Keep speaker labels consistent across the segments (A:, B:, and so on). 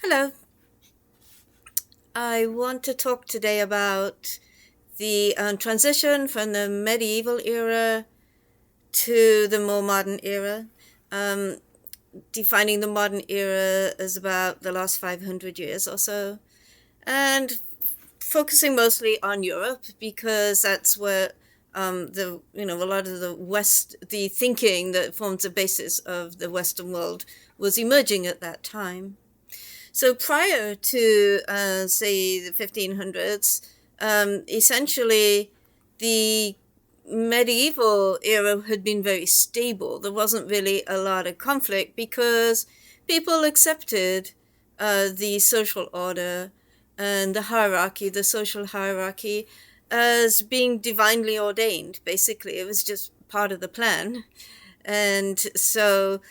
A: Hello. I want to talk today about the transition from the medieval era to the more modern era. Um, Defining the modern era as about the last 500 years or so, and focusing mostly on Europe because that's where a lot of the thinking that forms the basis of the Western world was emerging at that time. So prior to, say, the 1500s, essentially the medieval era had been very stable. There wasn't really a lot of conflict because people accepted the social order and the social hierarchy, as being divinely ordained. Basically, it was just part of the plan. And so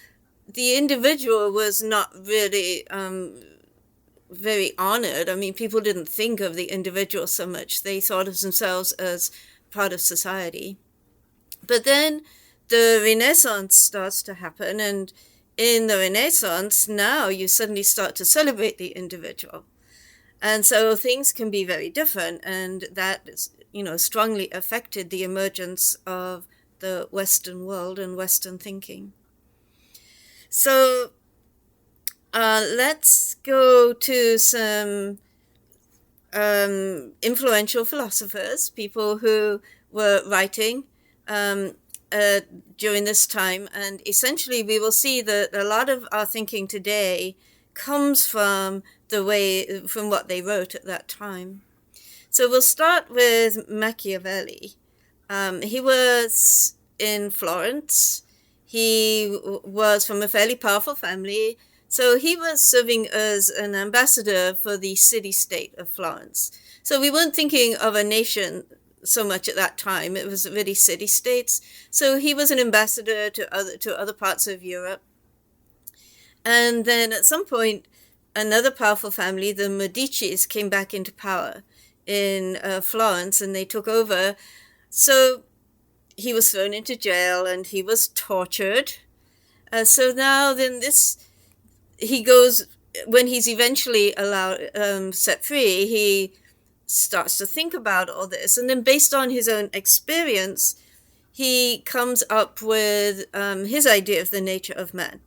A: the individual was not really very honored. I mean, people didn't think of the individual so much. They thought of themselves as part of society. But then the Renaissance starts to happen, and in the Renaissance, now you suddenly start to celebrate the individual. And so things can be very different, and that is, strongly affected the emergence of the Western world and Western thinking. So let's go to some influential philosophers, people who were writing um, uh, during this time. And essentially, we will see that a lot of our thinking today comes from from what they wrote at that time. So we'll start with Machiavelli. He was in Florence. He was from a fairly powerful family. So he was serving as an ambassador for the city-state of Florence. So we weren't thinking of a nation so much at that time. It was really city-states. So he was an ambassador to other parts of Europe. And then at some point, another powerful family, the Medicis, came back into power in Florence, and they took over. So he was thrown into jail and he was tortured. So now then he goes, when he's eventually set free, he starts to think about all this. And then based on his own experience, he comes up with his idea of the nature of man.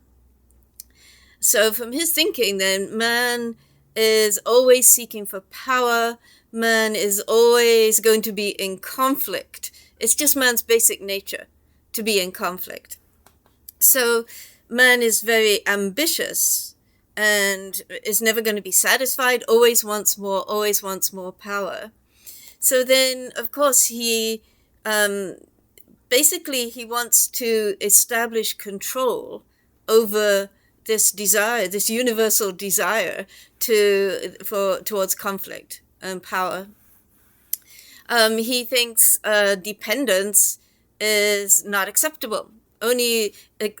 A: So from his thinking, then, man is always seeking for power. Man is always going to be in conflict. It's just man's basic nature to be in conflict. So man is very ambitious and is never going to be satisfied, always wants more power. So then, of course, he basically wants to establish control over this desire, this universal desire towards conflict and power. He thinks dependence is not acceptable.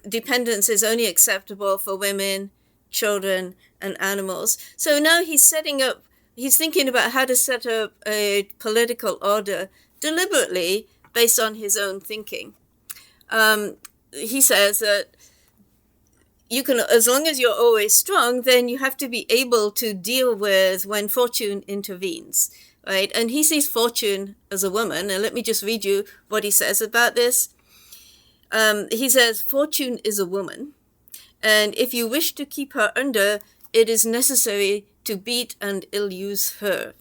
A: Dependence is only acceptable for women, children, and animals. So now he's thinking about how to set up a political order deliberately based on his own thinking. He says that as long as you're always strong, then you have to be able to deal with when fortune intervenes, right? And he sees fortune as a woman. And let me just read you what he says about this. He says, fortune is a woman, and if you wish to keep her under, it is necessary to beat and ill-use her.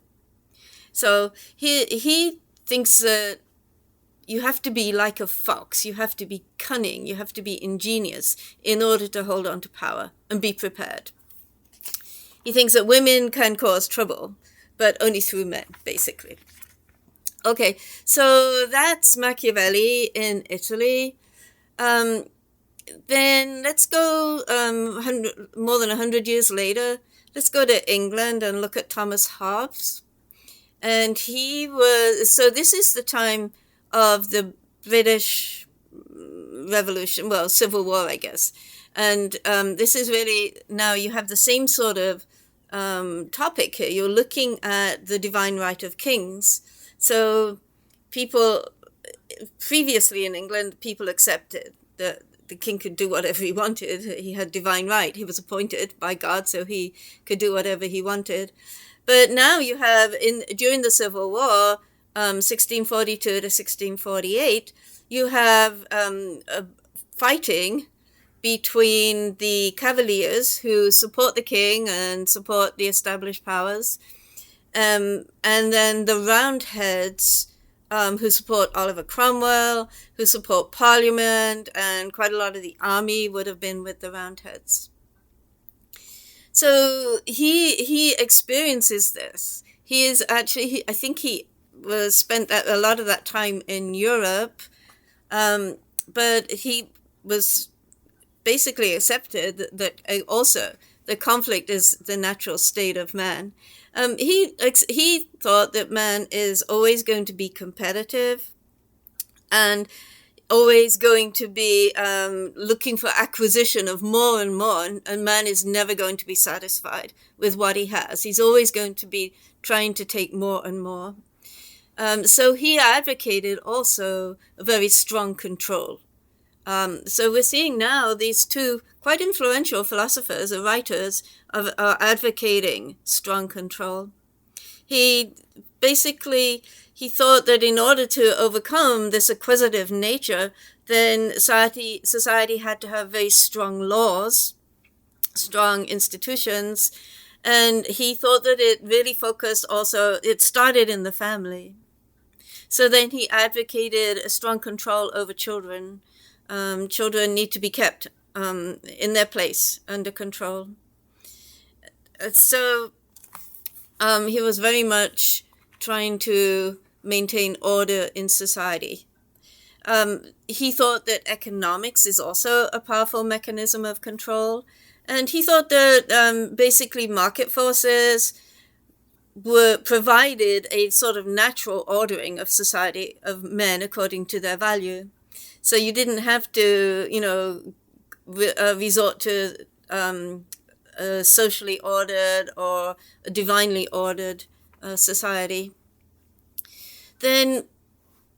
A: So he thinks that you have to be like a fox, you have to be cunning, you have to be ingenious in order to hold on to power and be prepared. He thinks that women can cause trouble, but only through men, basically. Okay, so that's Machiavelli in Italy. Then let's go more than 100 years later. Let's go to England and look at Thomas Hobbes. And so this is the time of the British Revolution, well, Civil War, I guess. And this is really, now you have the same sort of topic here. You're looking at the divine right of kings. So previously in England, people accepted the king could do whatever he wanted. He had divine right. He was appointed by God, so he could do whatever he wanted. But now you have, during the Civil War, 1642 to 1648, you have fighting between the Cavaliers, who support the king and support the established powers, and then the Roundheads, who support Oliver Cromwell, who support Parliament, and quite a lot of the army would have been with the Roundheads. So he experiences this. He is actually, I think he was spent a lot of that time in Europe, but he was basically accepted that also the conflict is the natural state of man. He thought that man is always going to be competitive and always going to be looking for acquisition of more and more, and man is never going to be satisfied with what he has. He's always going to be trying to take more and more. So he advocated also a very strong control. So we're seeing now these two quite influential philosophers or writers are advocating strong control. He thought that in order to overcome this acquisitive nature, then society had to have very strong laws, strong institutions, and he thought that it really focused also, it started in the family. So then he advocated a strong control over children. Children need to be kept in their place, under control. So he was very much trying to maintain order in society. He thought that economics is also a powerful mechanism of control, and he thought that basically market forces provided a sort of natural ordering of society, of men according to their value. So you didn't have to, resort to a socially ordered or a divinely ordered society. Then,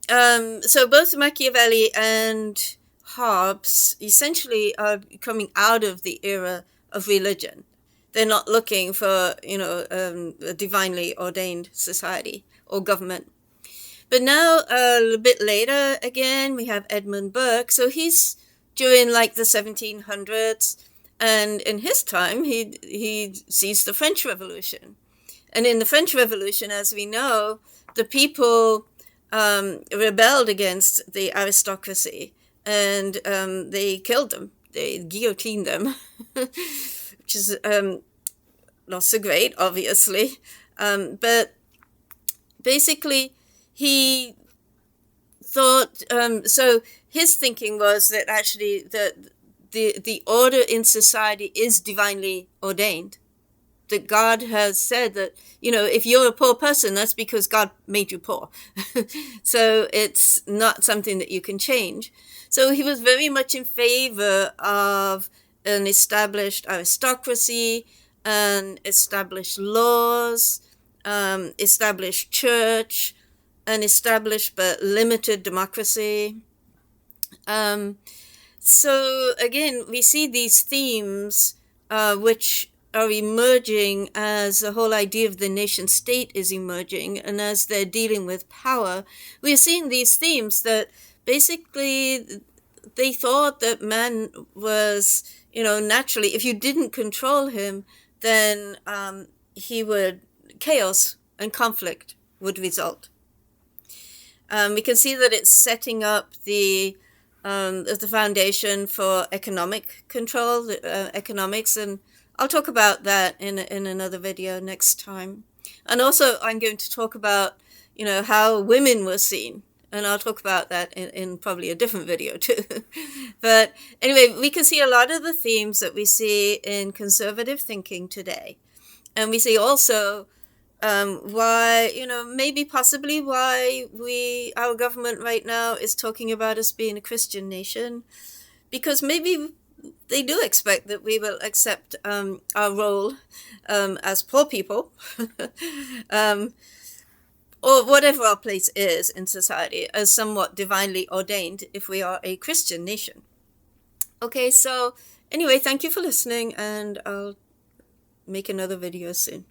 A: so both Machiavelli and Hobbes essentially are coming out of the era of religion. They're not looking for, a divinely ordained society or government. But now, a little bit later, again, we have Edmund Burke. So he's during like the 1700s, and in his time, he sees the French Revolution. And in the French Revolution, as we know, the people rebelled against the aristocracy, and they killed them. They guillotined them, which is not so great, obviously. But basically, he thought, so his thinking was that actually the order in society is divinely ordained. That God has said that, if you're a poor person, that's because God made you poor. So it's not something that you can change. So he was very much in favor of an established aristocracy, and established laws, established church, an established but limited democracy. So again, we see these themes which are emerging as the whole idea of the nation state is emerging, and as they're dealing with power, we're seeing these themes that basically they thought that man was, naturally, if you didn't control him, then chaos and conflict would result. We can see that it's setting up the foundation for economic control, economics, and I'll talk about that in another video next time. And also I'm going to talk about, how women were seen, and I'll talk about that in probably a different video too. But anyway, we can see a lot of the themes that we see in conservative thinking today. And we see also why, maybe possibly why our government right now is talking about us being a Christian nation, because maybe they do expect that we will accept our role as poor people, or whatever our place is in society, as somewhat divinely ordained if we are a Christian nation. Okay, so anyway, thank you for listening, and I'll make another video soon.